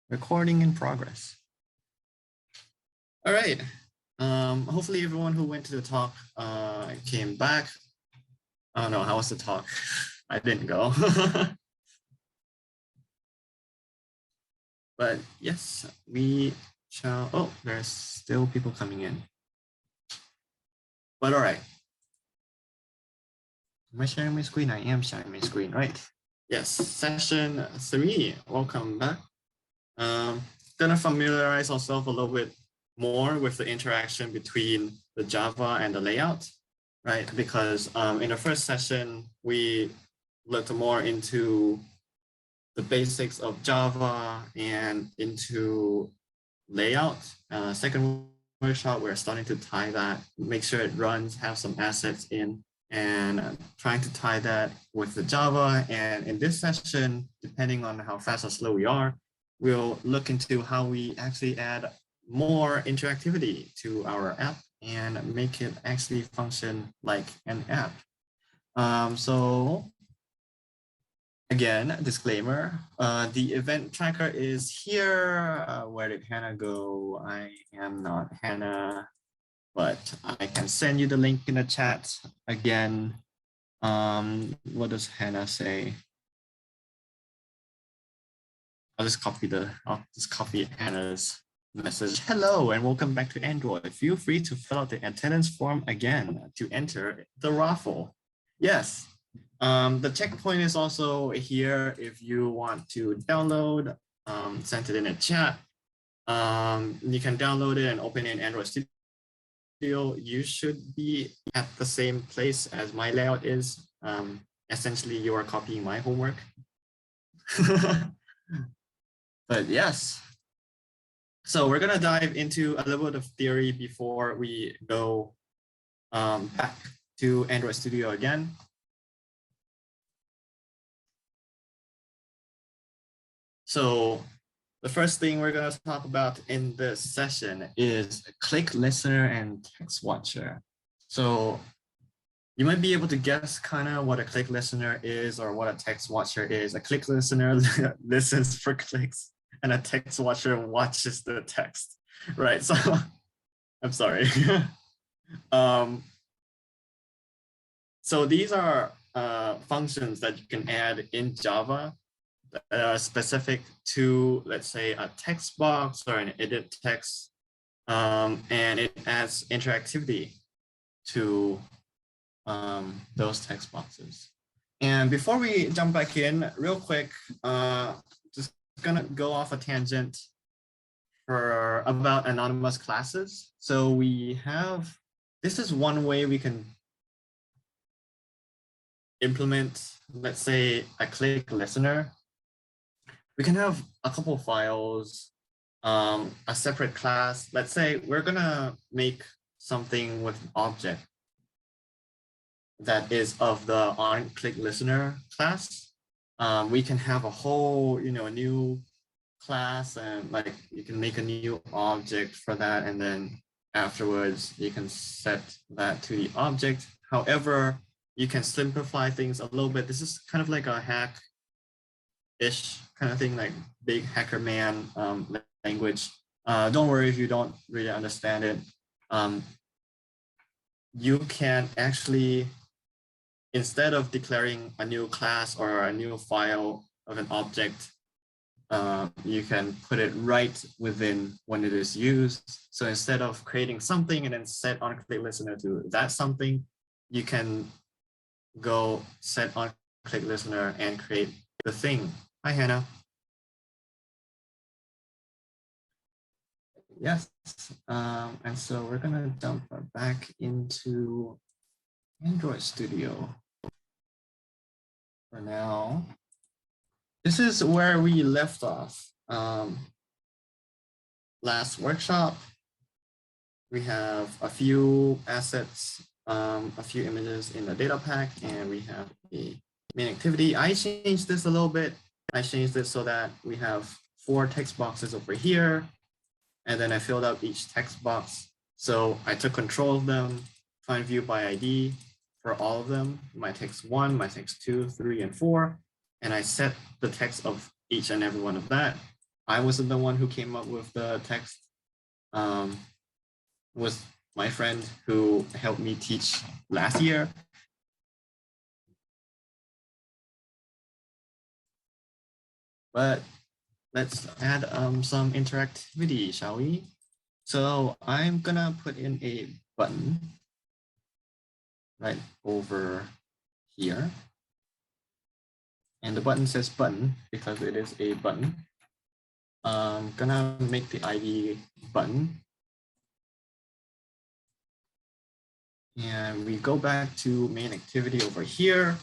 Recording in progress. All right. Hopefully everyone who went to the talk came back. Oh no, how was the talk? I didn't go. But yes, we shall. Oh, there's still people coming in. But all right. Am I sharing my screen? I am sharing my screen, right? Yes, session 3. Welcome back. Gonna familiarize ourselves a little bit more with the interaction between the Java and the layout, right? Because in the first session, we looked more into the basics of Java and into layout. Second workshop, we're starting to tie that, make sure it runs, have some assets in, and trying to tie that with the Java. And in this session, depending on how fast or slow we are, we'll look into how we actually add more interactivity to our app and make it actually function like an app. So again, disclaimer, the event tracker is here. Where did Hannah go? I am not Hannah, but I can send you the link in the chat again. What does Hannah say? I'll just copy Hannah's message. Hello and welcome back to Android. Feel free to fill out the attendance form again to enter the raffle. Yes, the checkpoint is also here if you want to download, send it in a chat. You can download it and open it in Android Studio. You should be at the same place as my layout is. Essentially, you are copying my homework. But yes, so we're gonna dive into a little bit of theory before we go back to Android Studio again. So the first thing we're gonna talk about in this session is Click Listener and Text Watcher. So you might be able to guess kind of what a Click Listener is or what a Text Watcher is. A Click Listener listens for clicks, and a text watcher watches the text, right? So I'm sorry. So these are functions that you can add in Java that are specific to, let's say, a text box or an edit text, and it adds interactivity to those text boxes. And before we jump back in, real quick, just gonna go off a tangent for about anonymous classes. So we have, this is one way we can implement, let's say, a click listener. We can have a couple of files, a separate class. Let's say we're gonna make something with an object that is of the onClick listener class. We can have a whole, a new class, and like you can make a new object for that, and then afterwards you can set that to the object. However, you can simplify things a little bit. This is kind of like a hack-ish kind of thing, like big hacker man language. Don't worry if you don't really understand it. You can actually, instead of declaring a new class or a new file of an object, you can put it right within when it is used. So instead of creating something and then set onClick listener to that something, you can go set onClick listener and create the thing. Hi, Hannah. Yes, and so we're gonna jump back into Android Studio for now. This is where we left off last workshop. We have a few assets, a few images in the data pack, and we have a main activity. I changed this a little bit. I changed it so that we have 4 text boxes over here, and then I filled out each text box. So I took control of them, find view by ID for all of them, my text 1, my text 2, 3, and 4. And I set the text of each and every one of that. I wasn't the one who came up with the text. Was my friend who helped me teach last year. But let's add some interactivity, shall we? So I'm gonna put in a button right over here. And the button says button because it is a button. I'm gonna make the ID button. And we go back to main activity over here.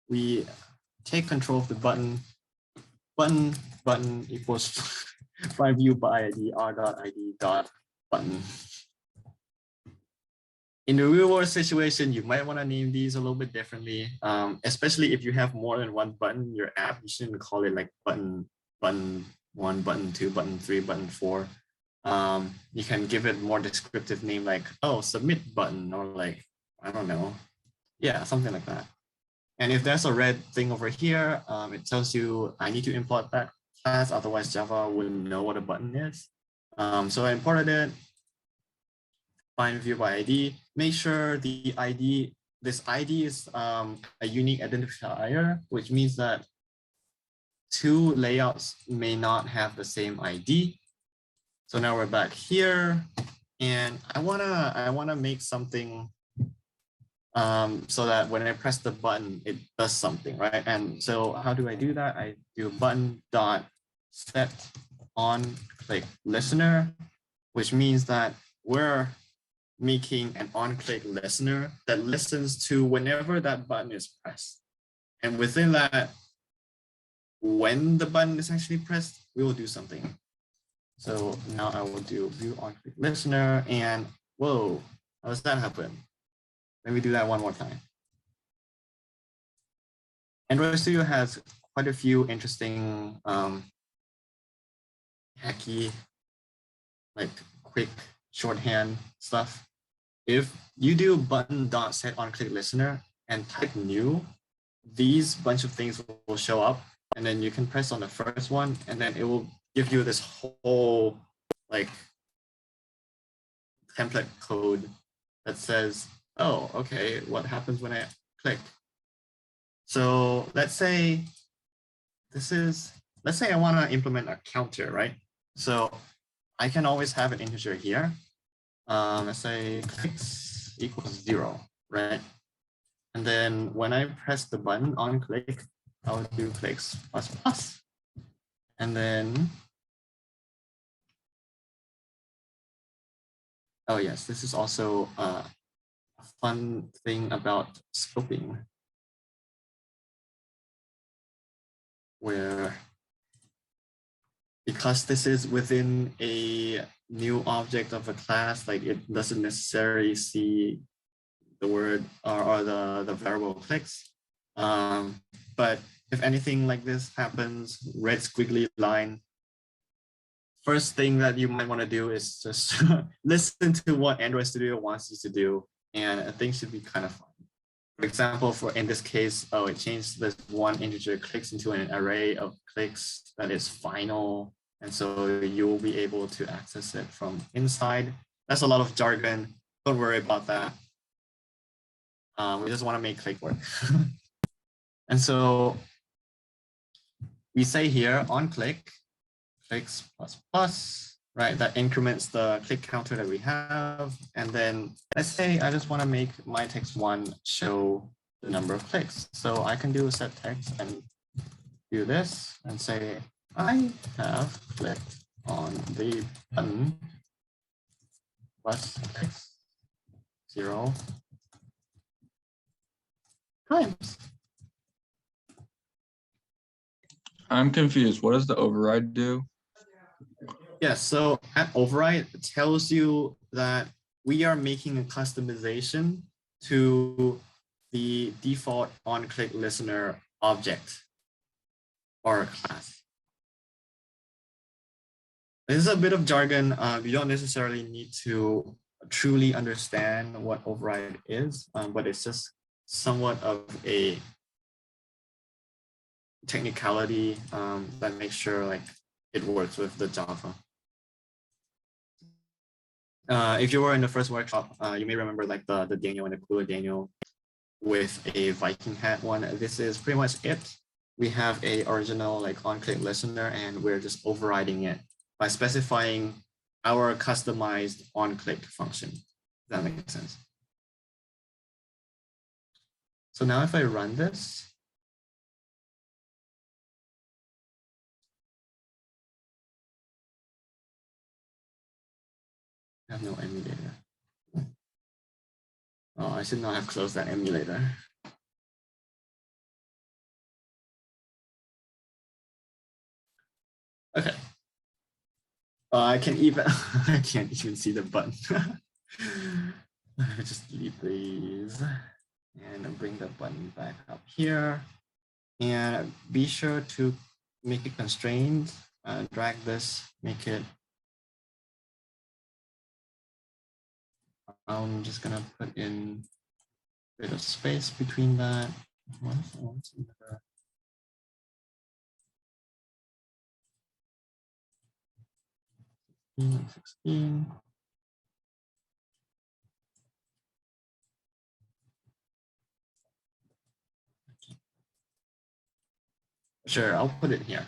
We take control of the button. Button equals find view by ID r.id.button. In the real world situation, you might want to name these a little bit differently, especially if you have more than one button in your app. You shouldn't call it like button 1, button 2, button 3, button 4. You can give it more descriptive name like, oh, submit button, or like, I don't know. Yeah, something like that. And if there's a red thing over here, it tells you I need to import that class, otherwise Java wouldn't know what a button is. So I imported it, find view by ID, make sure the ID, this ID is a unique identifier, which means that two layouts may not have the same ID. So now we're back here, and I wanna make something so that when I press the button, it does something, right? And so how do I do that? I do button dot set on click listener, which means that we're making an on-click listener that listens to whenever that button is pressed. And within that, when the button is actually pressed, we will do something. So now I will do view on-click listener, and whoa, how does that happen? Let me do that one more time. Android Studio has quite a few interesting hacky, like quick shorthand stuff. If you do button dot set on click listener and type new, these bunch of things will show up, and then you can press on the first one, and then it will give you this whole like template code that says, oh, okay, what happens when I click? So let's say I want to implement a counter, right? So I can always have an integer here. Let's say clicks equals 0, right? And then when I press the button on click, I'll do clicks plus plus. And then, oh yes, this is also a fun thing about scoping, where because this is within a new object of a class, like it doesn't necessarily see the word or the variable clicks. But if anything like this happens, red squiggly line, first thing that you might want to do is just listen to what Android Studio wants you to do, and things should be kind of fun. For example, in this case, oh, it changed this one integer clicks into an array of clicks that is final. And so you will be able to access it from inside. That's a lot of jargon. Don't worry about that. We just want to make click work. And so we say here on click, clicks plus plus, right? That increments the click counter that we have. And then let's say I just want to make my text one show the number of clicks. So I can do a set text and do this and say, I have clicked on the button plus clicks 0 times. I'm confused. What does the override do? Yes, so at override tells you that we are making a customization to the default on-click listener object or class. This is a bit of jargon. You don't necessarily need to truly understand what override is, but it's just somewhat of a technicality that makes sure like it works with the Java. If you were in the first workshop, you may remember like the Daniel and the Cooler Daniel with a Viking hat one. This is pretty much it. We have a original like on-click listener, and we're just overriding it by specifying our customized on-click function. Does that make sense? So now if I run this, I have no emulator. Oh, I should not have closed that emulator. Okay. I can even, I can't even see the button. Just delete these and bring the button back up here. And be sure to make it constrained. Drag this, make it. I'm just gonna put in a bit of space between that. And 16. Sure, I'll put it here.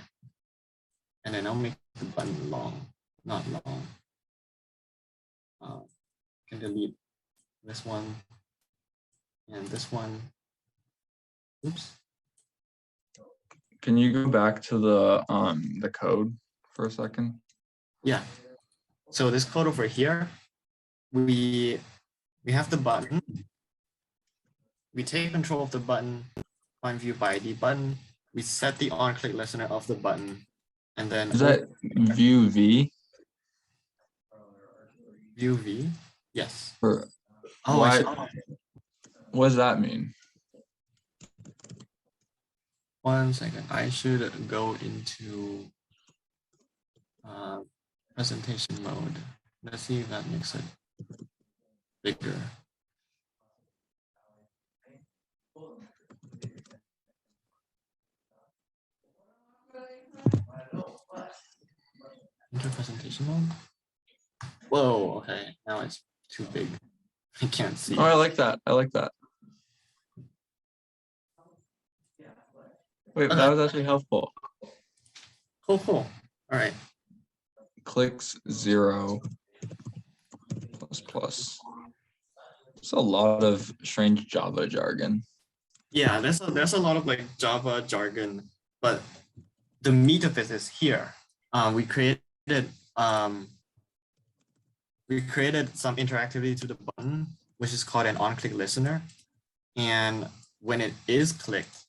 And then I'll make the button long, not long. Can delete this one and this one. Oops. Can you go back to the code for a second? Yeah. So this code over here, we have the button. We take control of the button, find view by ID button. We set the on-click listener of the button, and then is that view V? View V? Yes. Or oh, why, what does that mean? 1 second. I should go into presentation mode. Let's see if that makes it bigger. Enter presentation mode. Whoa, okay. Now it's too big. I can't see. Oh, I like that. I like that. Wait, Okay. that was actually helpful. Cool, cool. All right. Clicks 0 ++. It's a lot of strange Java jargon. Yeah, there's a lot of like Java jargon, but the meat of it is here. We created some interactivity to the button, which is called an on-click listener. And when it is clicked,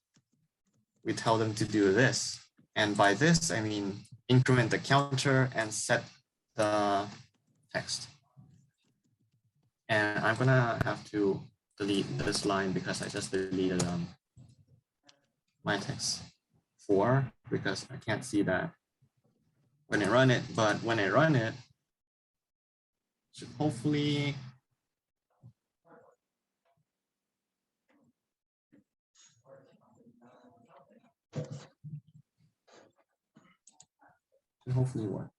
we tell them to do this. And by this, I mean increment the counter and set the text. And I'm gonna have to delete this line because I just deleted my text 4 because I can't see that when I run it, but when I run it, should hopefully work.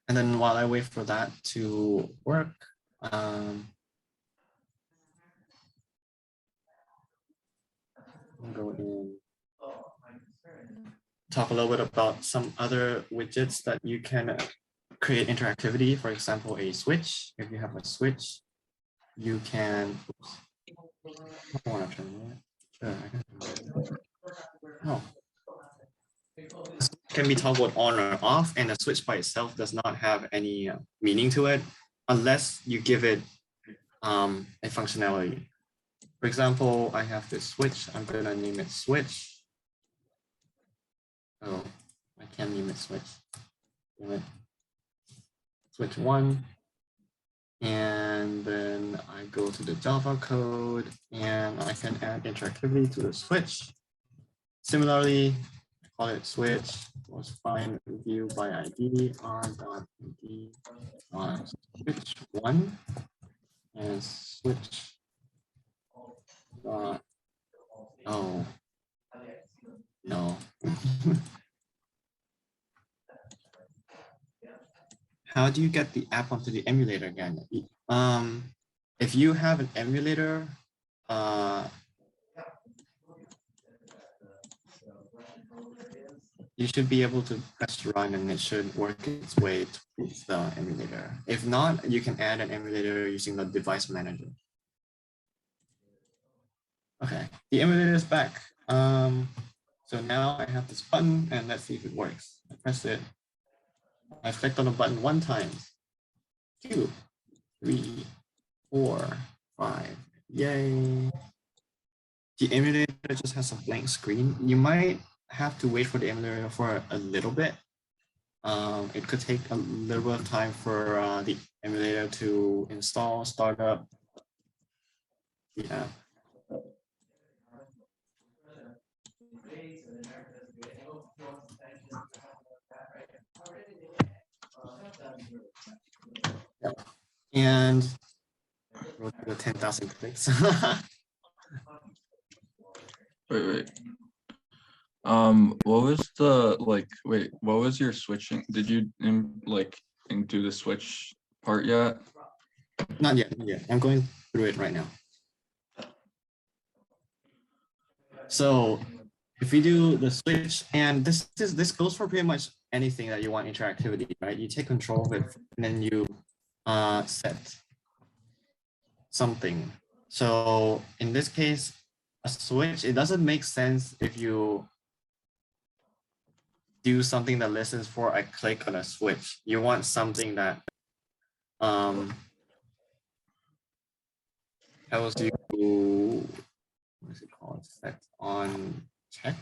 And then while I wait for that to work, I'll go in, talk a little bit about some other widgets that you can create interactivity. For example, a switch. If you have a switch, you can. Oops, I want to turn it. Sure. Oh. Can be toggled on or off, and the switch by itself does not have any meaning to it unless you give it a functionality. For example, I have this switch. I'm going to name it switch. Oh, I can't name it switch. Name it switch 1. And then I go to the Java code and I can add interactivity to the switch. Similarly, I call it switch was find view by ID on.id on switch 1. and switch. Oh, no. How do you get the app onto the emulator again? If you have an emulator, you should be able to press run and it should work its way to the emulator. If not, you can add an emulator using the device manager. Okay, the emulator is back. So now I have this button and let's see if it works. I press it. I clicked on the button 1 time. 2, 3, 4, 5. Yay. The emulator just has a blank screen. You might have to wait for the emulator for a little bit. It could take a little bit of time for the emulator to install, start up. Yeah. And the 10,000 clicks. Wait. What was the what was your switching? Did you do the switch part yet? Not yet. I'm going through it right now. So if you do the switch, and this goes for pretty much anything that you want interactivity, right? You take control of it and then you set something. So in this case, a switch, it doesn't make sense if you do something that listens for a click on a switch. You want something that tells you, what is it called? Set on check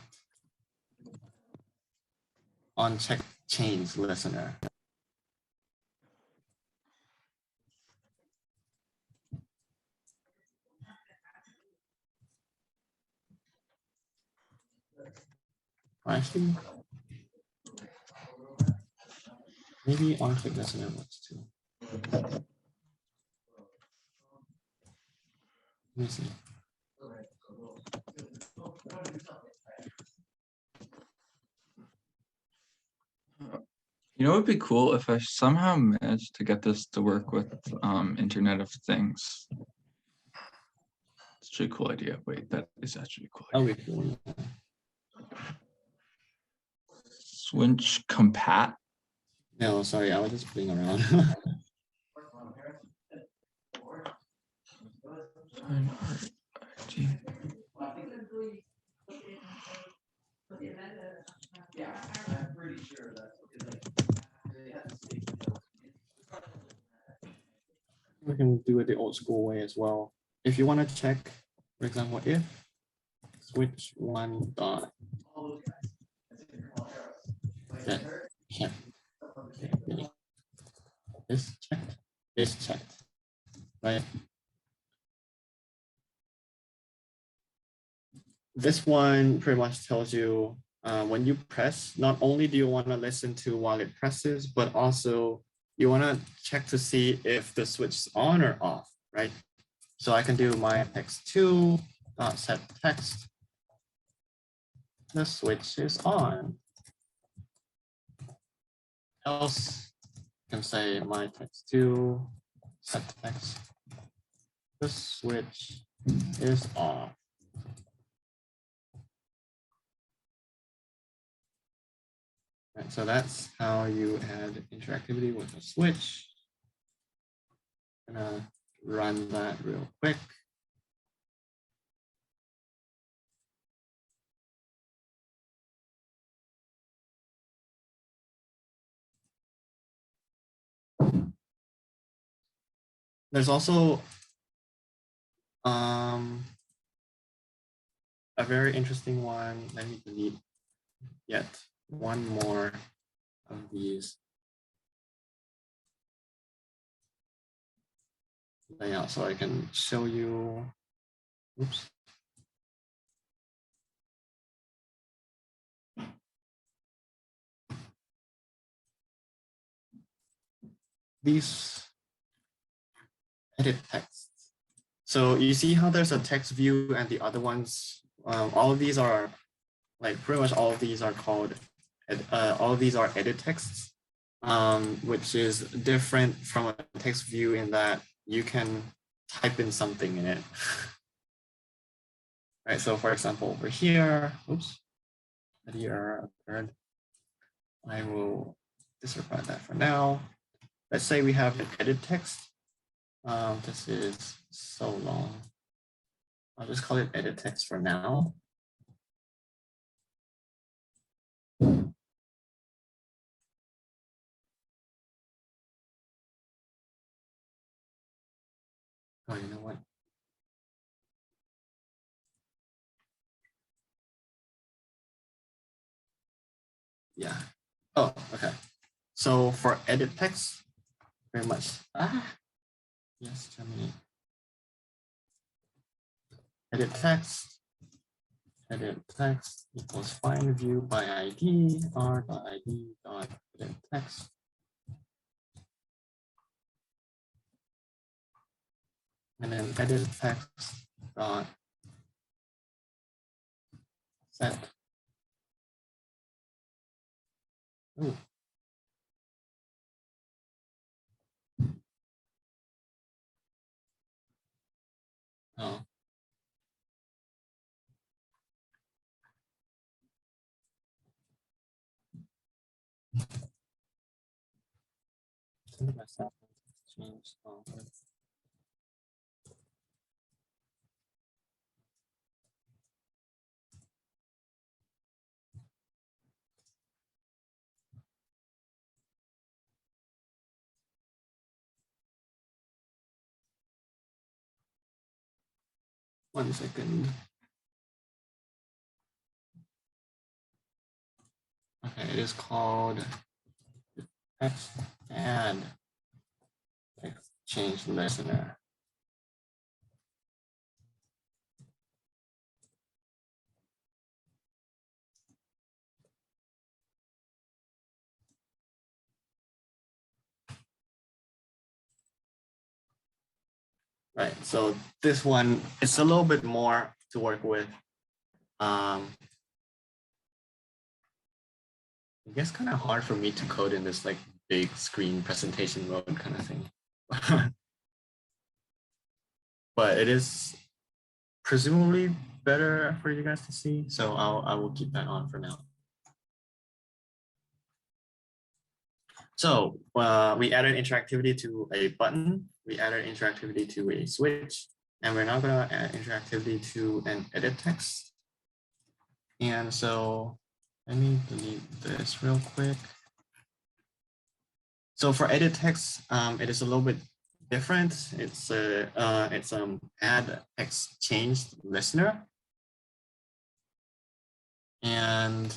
change listener. Actually, maybe on click listener works too. Let me see. You know, it'd be cool if I somehow managed to get this to work with Internet of Things. It's actually a cool idea. Wait, that is actually a cool idea. Oh, cool. Switch compat. No, sorry, I was just playing around. We can do it the old school way as well. If you want to check, for example, if switch 1 dot set check. This checked, right? This one pretty much tells you when you press, not only do you want to listen to while it presses, but also you want to check to see if the switch is on or off, right? So I can do my text2 set text. The switch is on. Else you can say my text2 set text. The switch is off. Right, so that's how you add interactivity with a switch. I'm gonna run that real quick. There's also a very interesting one. Let me delete yet one more of these layout so I can show you. Oops. These edit texts. So you see how there's a text view and the other ones, all of these are like pretty much all of these are called, all of these are edit texts, which is different from a text view in that you can type in something in it. Right, so for example, over here, oops, here occurred. I will disregard that for now. Let's say we have an edit text. This is so long. I'll just call it edit text for now. Oh, you know what? Yeah. Oh, okay. So for edit text, very much. Yes, Germany. Edit text equals find view by ID, r.id dot edit text. And then edit text dot set. Ooh. Oh. Myself change. Oh, 1 second. Okay, it is called text add text change listener. Right, so this one, it's a little bit more to work with. I guess kind of hard for me to code in this like big screen presentation mode kind of thing. But it is presumably better for you guys to see. So I will keep that on for now. So we added interactivity to a button. We added interactivity to a switch. And we're now going to add interactivity to an edit text. And so let me delete this real quick. So for edit text, it is a little bit different. It's add text change listener. And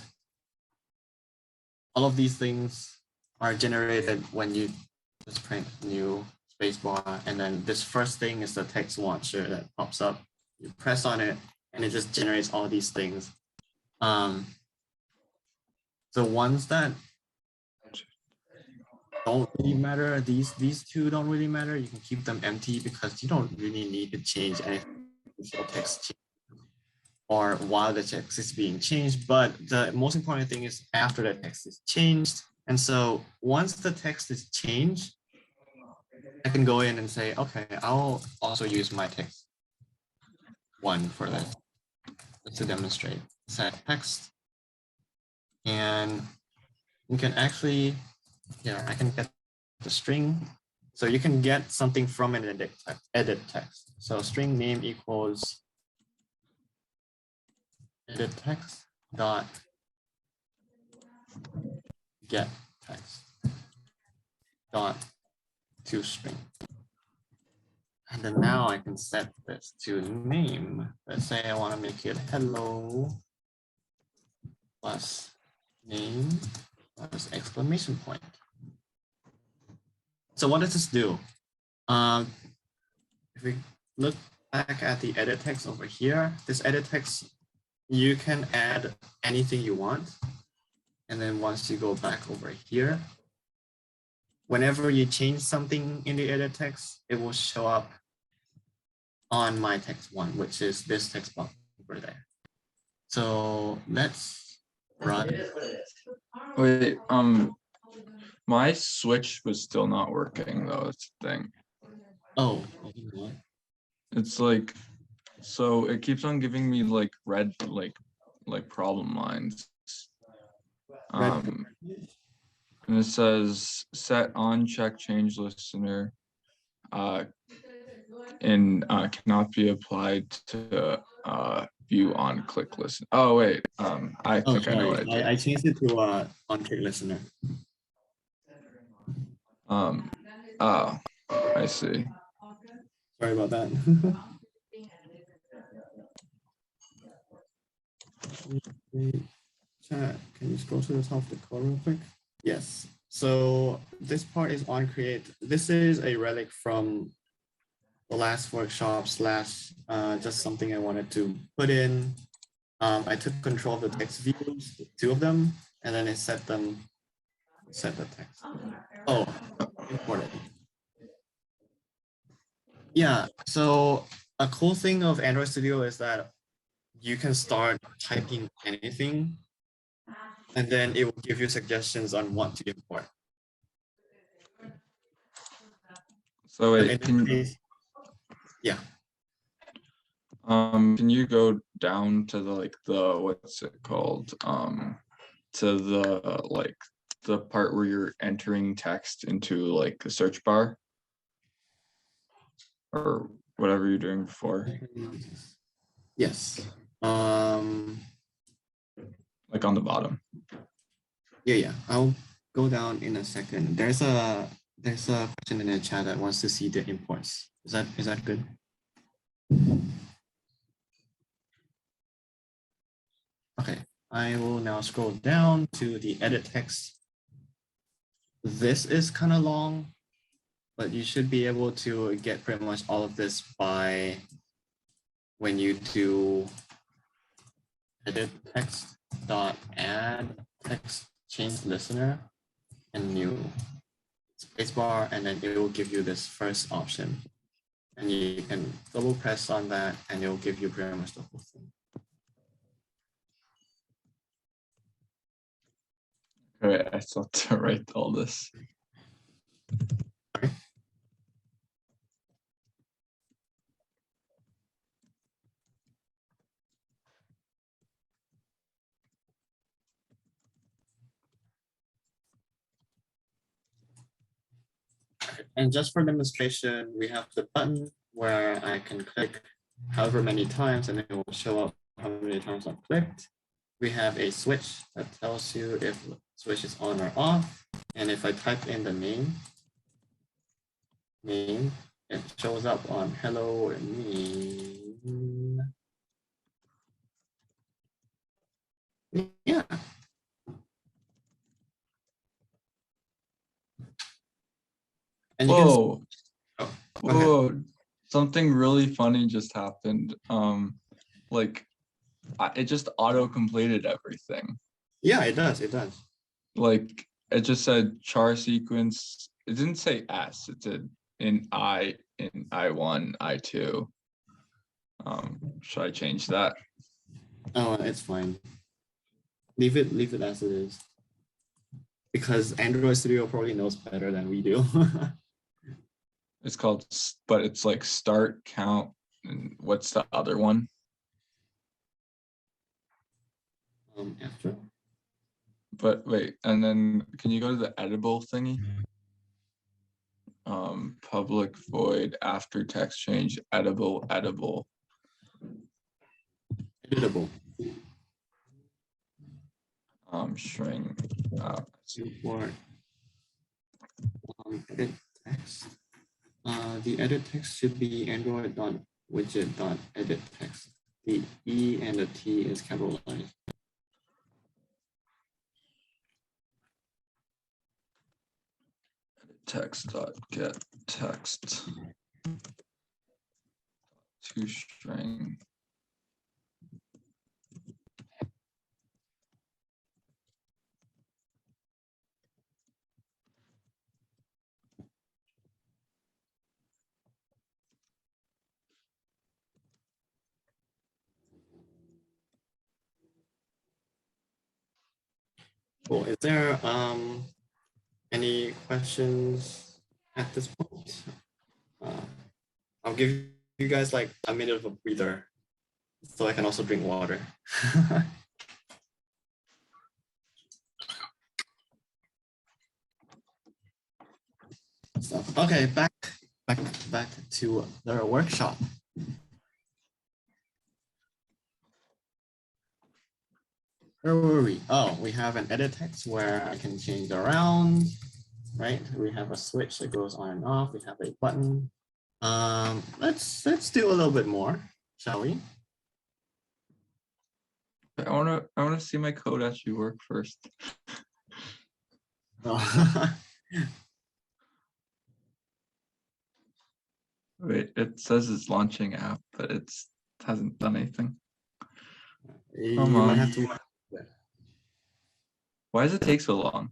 all of these things are generated when you just print new spacebar. And then this first thing is the text launcher that pops up. You press on it and it just generates all these things. The ones that don't really matter, these two don't really matter. You can keep them empty because you don't really need to change anything before text change or while the text is being changed. But the most important thing is after the text is changed. And so once the text is changed, I can go in and say, okay, I'll also use my text one for this to demonstrate. Set text. And you can actually, I can get the string. So you can get something from an edit text. So string name equals edit text dot get text dot to string. And then now I can set this to name. Let's say I want to make it hello plus name plus exclamation point. So what does this do? If we look back at the edit text over here, this edit text, you can add anything you want. And then once you go back over here, whenever you change something in the edit text, it will show up on my text one, which is this text box over there. So let's run. Wait, my switch was still not working though. It's the thing. Oh, you know what? It's like, so it keeps on giving me like red, like problem lines. Red- And it says set on check change listener, and cannot be applied to view on click listen. Oh wait, I Oh, think I know sorry. what I did. I changed it to on click listener. Oh, I see. Sorry about that. Chat, can you scroll to the top of the code real quick? Yes. So this part is on create. This is a relic from the last workshop slash just something I wanted to put in. I took control of the text views, two of them, and then I set the text. Oh, important. Yeah, so a cool thing of Android Studio is that you can start typing anything, and then it will give you suggestions on what to import. So But wait, in this case, yeah. Can you go down to the what's it called? To the part where you're entering text into like the search bar or whatever you're doing before, Yes. like on the bottom. Yeah. I'll go down in a second. There's a person in the chat that wants to see the imports. Is that good? Okay. I will now scroll down to the edit text. This is kind of long, but you should be able to get pretty much all of this by when you do edit text dot add text change listener and new spacebar, and then it will give you this first option, and you can double press on that and it will give you pretty much the whole thing. Okay, I thought to write all this. Okay. And just for demonstration, we have the button where I can click however many times and it will show up how many times I've clicked. We have a switch that tells you if the switch is on or off. And if I type in the name, it shows up on hello name. Yeah. And you Whoa. can, Whoa, something really funny just happened. Like it just auto completed everything. Yeah, it does. It does. Like it just said char sequence. It didn't say S. It said in I1, I2. Should I change that? Oh, it's fine. Leave it as it is. Because Android Studio probably knows better than we do. It's called, but it's like start, count, and what's the other one? After. But wait, and then can you go to the editable thingy? Public void after text change, editable. Editable. String. Import. Edit text. The edit text should be android.widget.edit text. The E and the T is capitalized. Text.get text to string. Cool. Is there any questions at this point? I'll give you guys like a minute of a breather so I can also drink water. So, okay, back to the workshop. Where were we? Oh, we have an edit text where I can change around, right? We have a switch that goes on and off. We have a button. Let's do a little bit more, shall we? I wanna see my code actually work first. Oh. Wait, it says it's launching app, but it hasn't done anything. You Come might on. have to, Why does it take so long?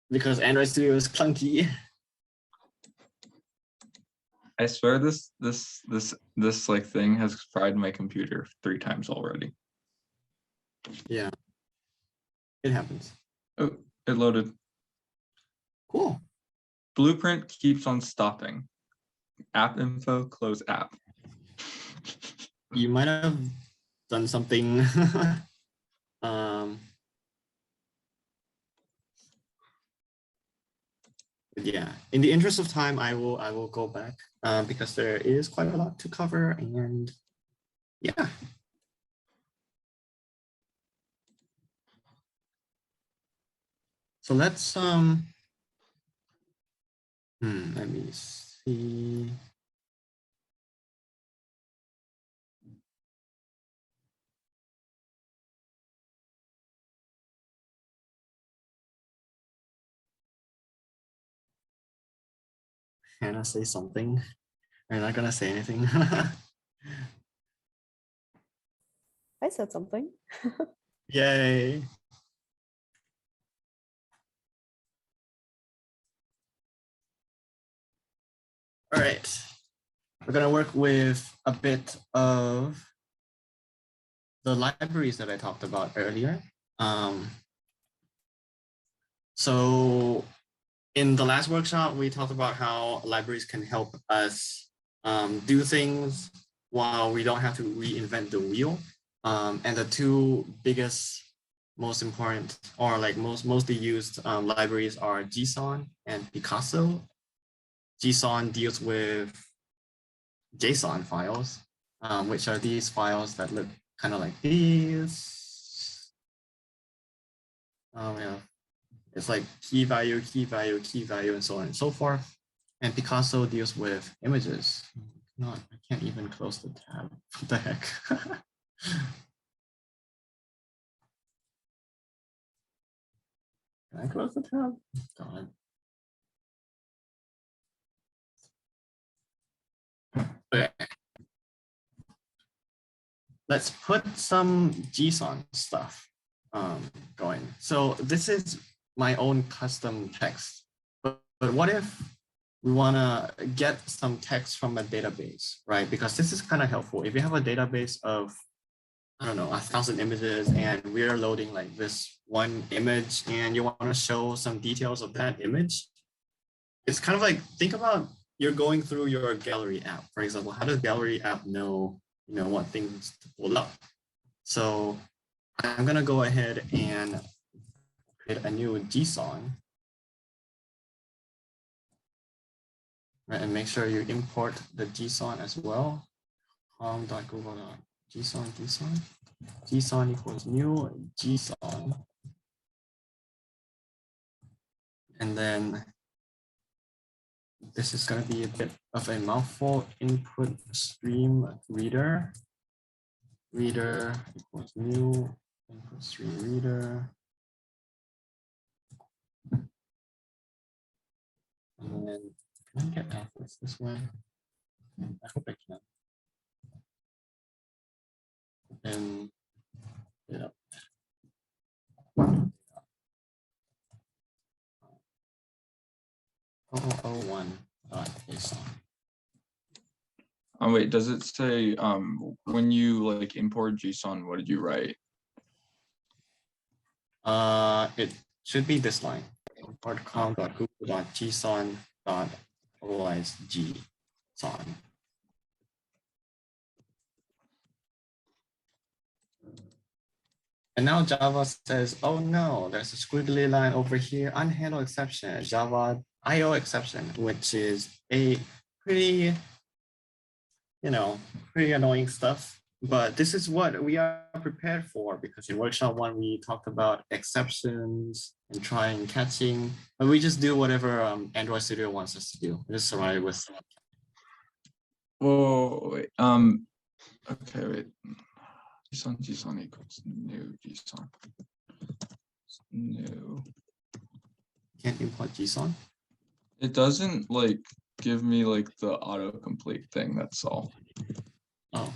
because Android Studio is clunky. I swear this like thing has fried my computer 3 times already. Yeah, it happens. Oh, it loaded. Cool. Blueprint keeps on stopping. App info, close app. You might have done something. Yeah, in the interest of time, I will go back because there is quite a lot to cover, and yeah. So let's let me see. Hannah, say something. You're not gonna say anything. I said something. Yay. All right. We're gonna work with a bit of the libraries that I talked about earlier. So in the last workshop, we talked about how libraries can help us do things while we don't have to reinvent the wheel. And the 2 biggest, most important, or like mostly used libraries are JSON and Picasso. JSON deals with JSON files, which are these files that look kind of like these. Yeah. It's like key value, key value, key value, and so on and so forth. And Picasso deals with images. No, I can't even close the tab. What the heck? Can I close the tab? God. Okay. Let's put some JSON stuff going. So this is my own custom text. But what if we want to get some text from a database, right? Because this is kind of helpful. If you have a database of, I don't know, 1,000 images, and we're loading like this one image, and you want to show some details of that image, it's kind of like, think about you're going through your gallery app. For example, how does gallery app know, what things to pull up? So I'm gonna go ahead and create a new JSON. Right, and make sure you import the JSON as well. JSON JSON equals new JSON. And then this is going to be a bit of a mouthful. Input stream reader. Reader equals new input stream reader. And then can I get outputs this way? I hope I can. And yeah. 001.json. Wait, does it say when you like import JSON, what did you write? It should be this line. import.com.google.json.otherwise.json. And now Java says, oh no, there's a squiggly line over here, unhandled exception, Java IO exception, which is a pretty, pretty annoying stuff. But this is what we are prepared for, because in workshop 1, we talked about exceptions and trying catching, but we just do whatever Android Studio wants us to do. We just surround it with. Whoa, wait, okay, wait. JSON equals new JSON. New. Can't import JSON? It doesn't like give me like the autocomplete thing, that's all. Oh.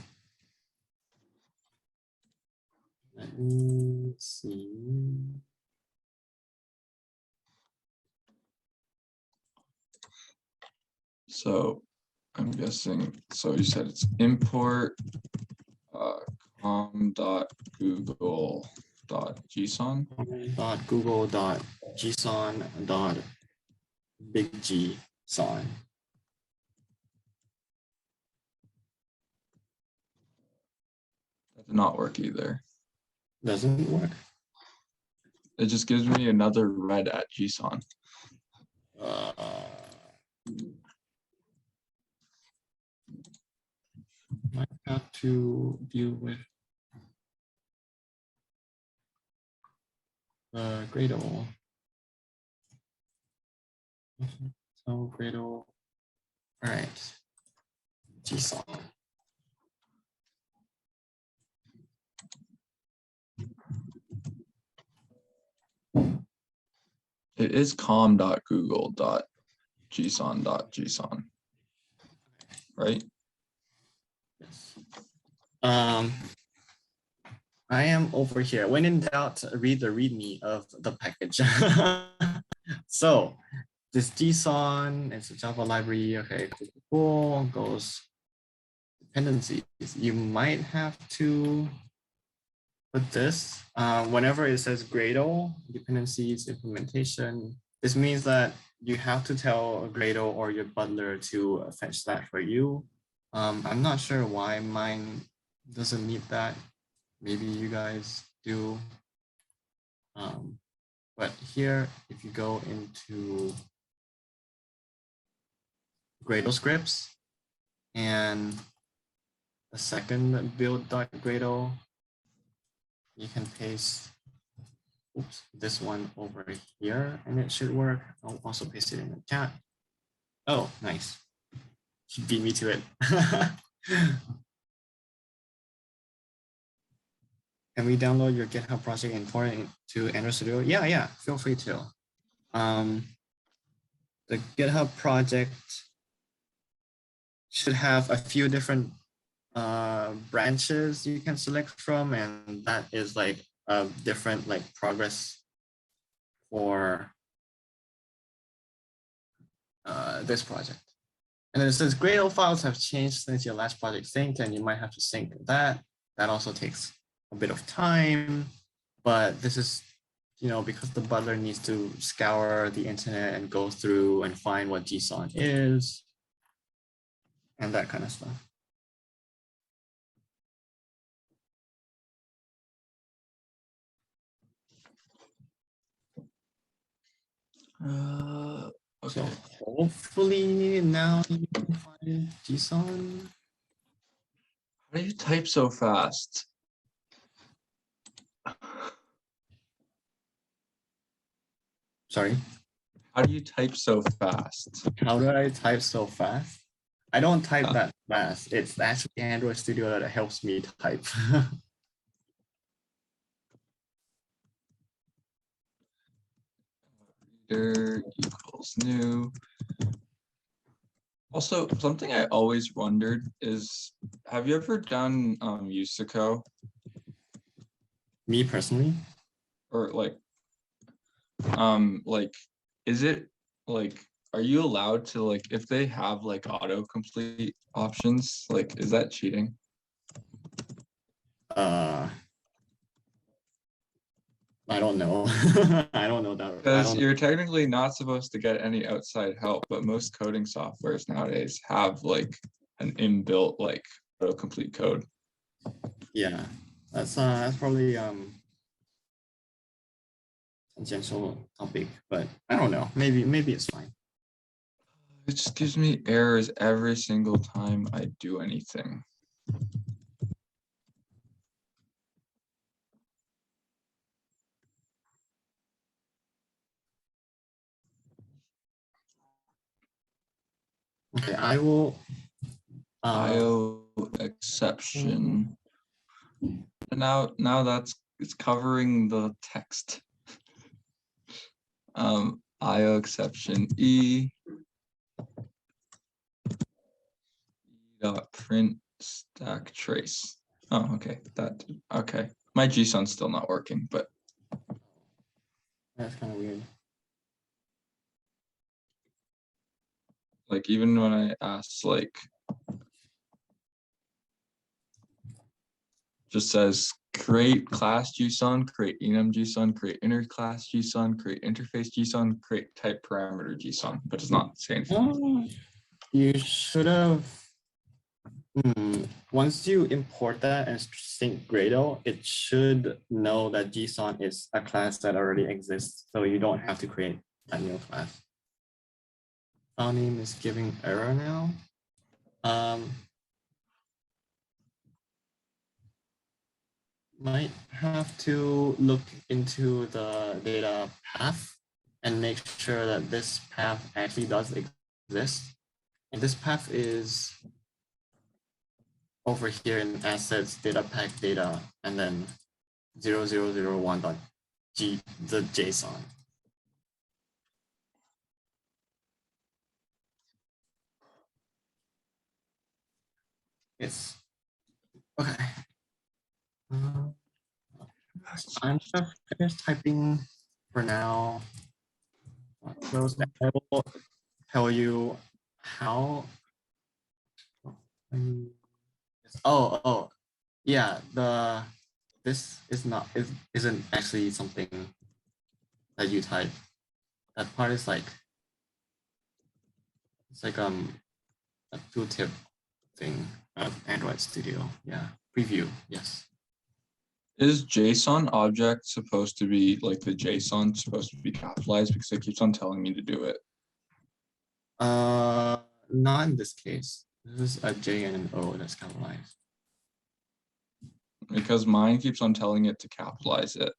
Let me see. So I'm guessing, so you said it's import com.google.json. Google.json.bigjson. That did not work either. Doesn't work. It just gives me another red at JSON. Might have to deal with Gradle. So Gradle. All right. JSON. It is com.google.json.json, right? Yes. I am over here. When in doubt, read the README of the package. So this JSON is a Java library. Okay, cool. Goes dependencies. You might have to put this whenever it says Gradle dependencies implementation. This means that you have to tell Gradle or your butler to fetch that for you. I'm not sure why mine doesn't need that. Maybe you guys do. But here, if you go into Gradle scripts and the second build.gradle, you can paste this one over here and it should work. I'll also paste it in the chat. Oh, nice. She beat me to it. Can we download your GitHub project and import it to Android Studio? Yeah, feel free to. The GitHub project should have a few different branches you can select from, and that is like a different like progress for this project. And then it says Gradle files have changed since your last project synced, and you might have to sync that. That also takes a bit of time, but this is, because the butler needs to scour the internet and go through and find what JSON is and that kind of stuff. Okay. So hopefully now you can find JSON. How do you type so fast? Sorry. How do you type so fast? How do I type so fast? I don't type that fast. It's actually Android Studio that helps me type. Reader equals new. Also, something I always wondered is, have you ever done Usico? Me personally? Or like, is it like, are you allowed to, like, if they have like autocomplete options, like, is that cheating? I don't know. I don't know that. I Because don't know. you're technically not supposed to get any outside help, but most coding softwares nowadays have like an inbuilt like autocomplete code. Yeah, that's probably tangential topic, but I don't know. Maybe it's fine. It just gives me errors every single time I do anything. Okay, I will. IO exception. Now that's it's covering the text. IO exception E dot print stack trace. Oh, okay. Okay. My JSON's still not working, but That's kind of weird. like even when I ask like just says create class JSON, create enum JSON, create inner class JSON, create interface JSON, create type parameter JSON, but does not say anything. You should have. Once you import that and sync Gradle, it should know that JSON is a class that already exists, so you don't have to create a new class. File name is giving error now. Might have to look into the data path and make sure that this path actually does exist. And this path is over here in assets, data pack data, and then 0001.g, the JSON. Yes. Okay. I'm just typing for now. Close that. I will tell you how. Oh, yeah. This isn't actually something that you type. That part is like it's like a tooltip thing of Android Studio. Yeah, preview. Yes. Is JSON object supposed to be like the JSON supposed to be capitalized because it keeps on telling me to do it? Not in this case. This is a J and an O that's capitalized. Because mine keeps on telling it to capitalize it.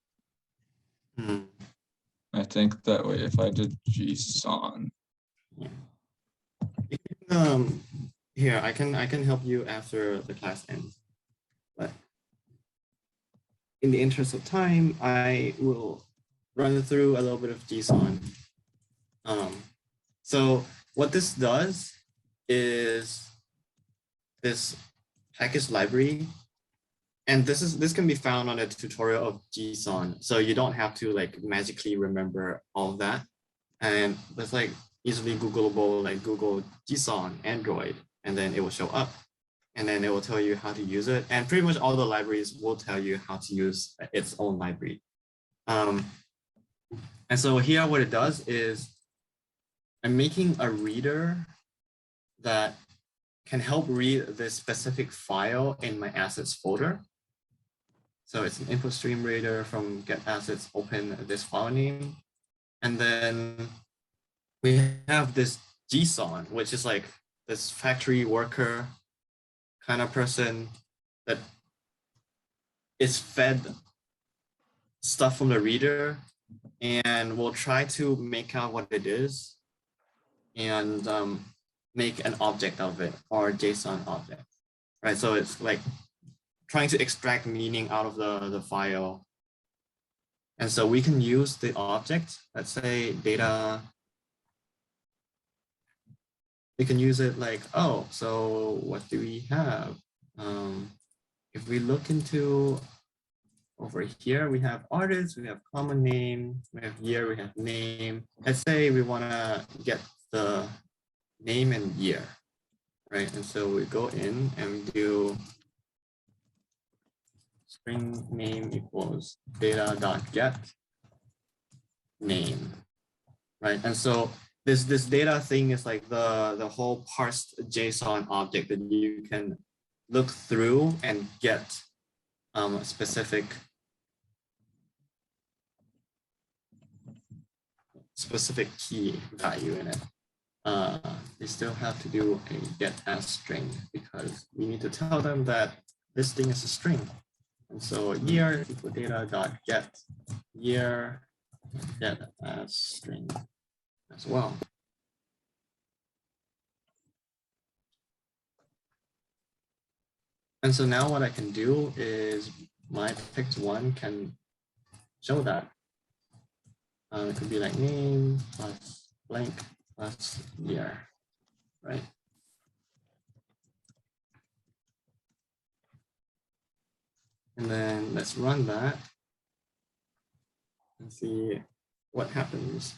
I think that way if I did JSON. Yeah. Here I can help you after the class ends, but in the interest of time, I will run through a little bit of JSON. So what this does is this package library, and this can be found on a tutorial of JSON. So you don't have to like magically remember all of that, and it's like easily Googleable, like Google JSON Android, and then it will show up. And then it will tell you how to use it. And pretty much all the libraries will tell you how to use its own library. And so here what it does is I'm making a reader that can help read this specific file in my assets folder. So it's an input stream reader from get assets, open this file name. And then we have this JSON, which is like this factory worker kind of person that is fed stuff from the reader, and we'll try to make out what it is and make an object of it, or a JSON object, right? So it's like trying to extract meaning out of the file. And so we can use the object, let's say data. We can use it like, oh, so what do we have? If we look into over here, we have artist, we have common name, we have year, we have name. Let's say we want to get the name and year, right? And so we go in and we do string name equals data.get, name, right? And so this data thing is like the whole parsed JSON object that you can look through and get a specific key value in it. We still have to do a get as string because we need to tell them that this thing is a string. And so year equal data dot get year get as string as well. And so now what I can do is my picked one can show that. It could be like name plus blank plus year, right? And then let's run that and see what happens.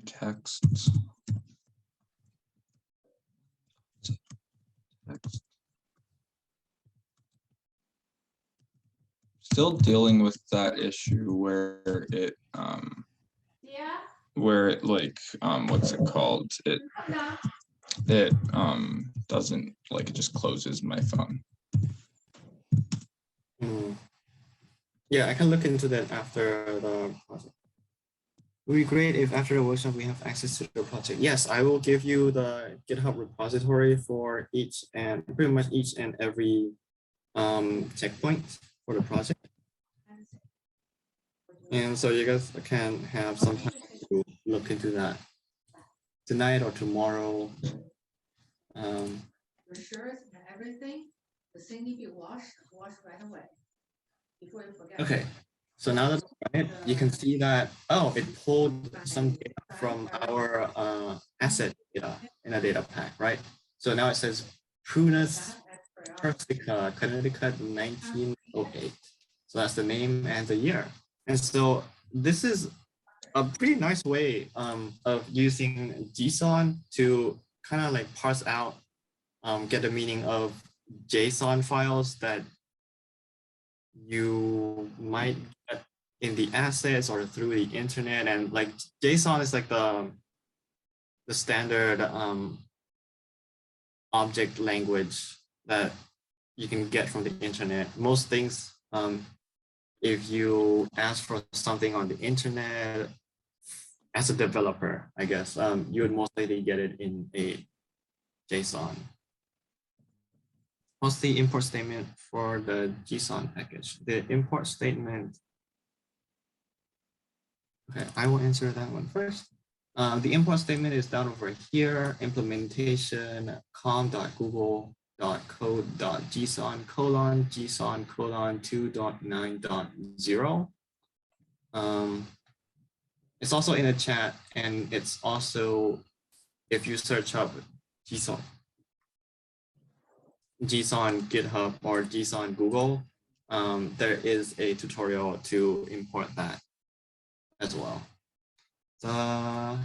Text. Text. Still dealing with that issue where it like what's it called? It doesn't like, it just closes my phone. Yeah, I can look into that after the project. It would be great if after the workshop we have access to the project. Yes, I will give you the GitHub repository for each and pretty much each and every checkpoint for the project. And so you guys can have some time to look into that tonight or tomorrow. For sure, everything, the thing need to be washed right away before you forget. Okay, so now that you can see that, oh, it pulled some data from our asset data in a data pack, right? So now it says Prunus Persica, Connecticut, 1908. So that's the name and the year. And so this is a pretty nice way of using JSON to kind of like parse out, get the meaning of JSON files that you might get in the assets or through the internet. And like JSON is like the standard object language that you can get from the internet. Most things, if you ask for something on the internet as a developer, I guess, you would most likely get it in a JSON. What's the import statement for the JSON package? The import statement, okay, I will answer that one first. The import statement is down over here, implementation com.google.code.json JSON 2.9.0. It's also in the chat, and it's also, if you search up JSON GitHub or JSON Google, there is a tutorial to import that as well. The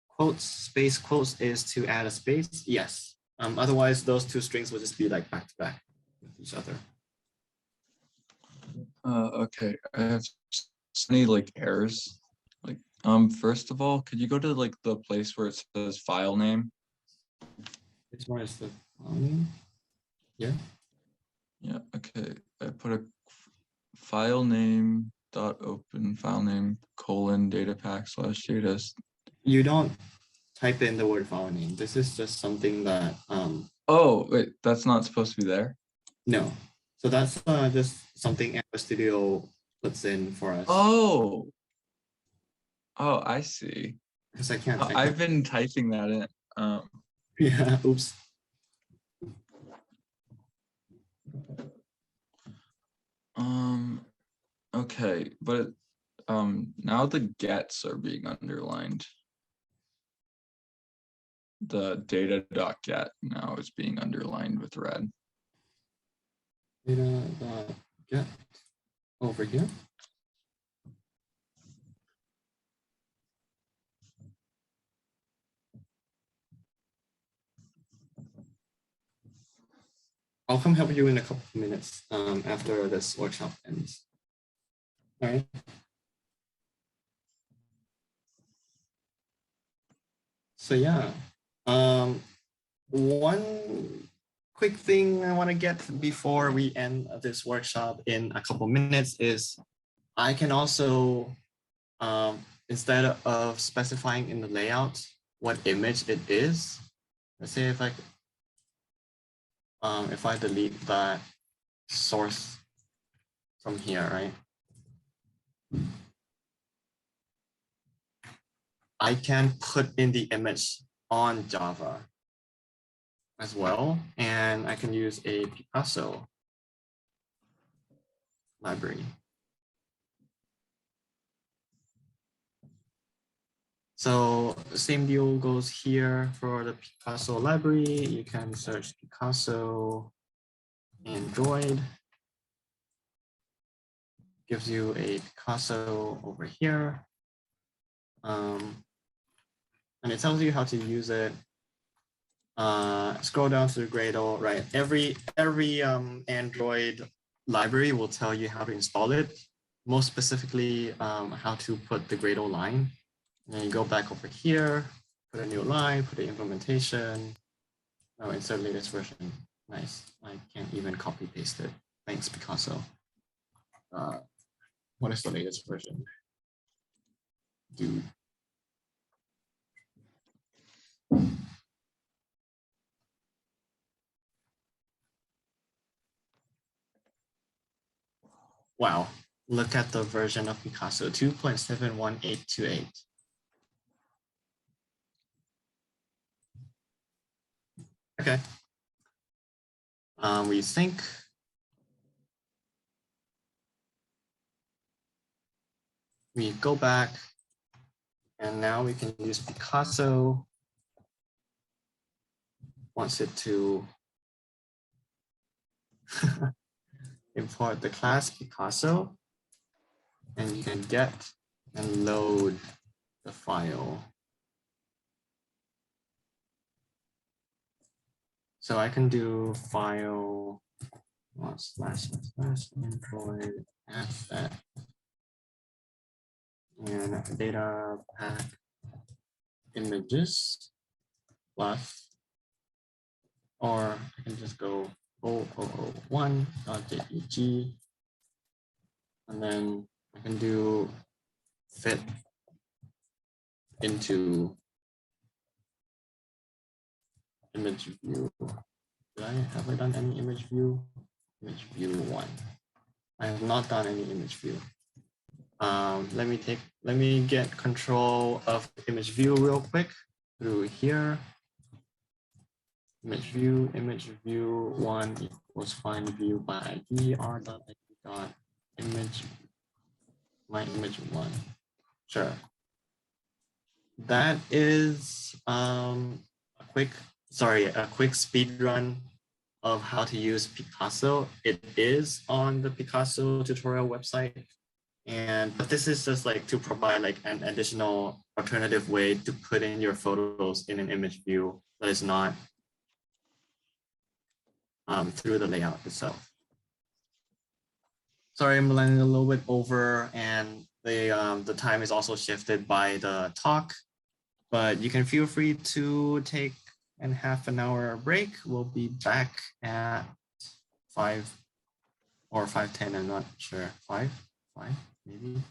quotes, space quotes is to add a space, yes. Otherwise, those two strings will just be like back to back with each other. Okay, I have so many like errors. Like, first of all, could you go to like the place where it says file name? This one is the file name. Yeah. Yeah. Okay. I put a file name dot open file name colon data pack / data. You don't type in the word file name. This is just something that. Oh wait, that's not supposed to be there. No. So that's just something Android Studio puts in for us. Oh. Oh, I see. Because I can't. I've been typing that in. Yeah. Oops. Okay, but now the gets are being underlined. The data.get now is being underlined with red. Data.get over here. I'll come help you in a couple of minutes after this workshop ends. All right. So yeah, one quick thing I want to get before we end this workshop in a couple minutes is I can also, instead of specifying in the layout what image it is, let's say if I delete that source from here, right? I can put in the image on Java as well, and I can use a Picasso library. So the same deal goes here for the Picasso library. You can search Picasso Android. Gives you a Picasso over here. And it tells you how to use it. Scroll down to the Gradle, right? Every Android library will tell you how to install it. Most specifically, how to put the Gradle line. And then you go back over here, put a new line, put the implementation. Oh, insert latest version. Nice. I can't even copy paste it. Thanks, Picasso. What is the latest version? Dude. Wow, look at the version of Picasso 2.71828. Okay. We think we go back and now we can use Picasso. Wants it to import the class Picasso, and you can get and load the file. So I can do file / Android asset and data pack images plus, or I can just go 0001.jpg, and then I can do fit into image view. Have I done any image view? Image view 1. I have not done any image view. Let me get control of image view real quick through here. Image view 1 equals find view by ID r.id.image my image 1. Sure. That is a quick speed run of how to use Picasso. It is on the Picasso tutorial website. But this is just like to provide like an additional alternative way to put in your photos in an image view that is not through the layout itself. Sorry, I'm running a little bit over, and the time is also shifted by the talk, but you can feel free to take a half an hour break. We'll be back at 5 or 5:10. I'm not sure. 5 maybe.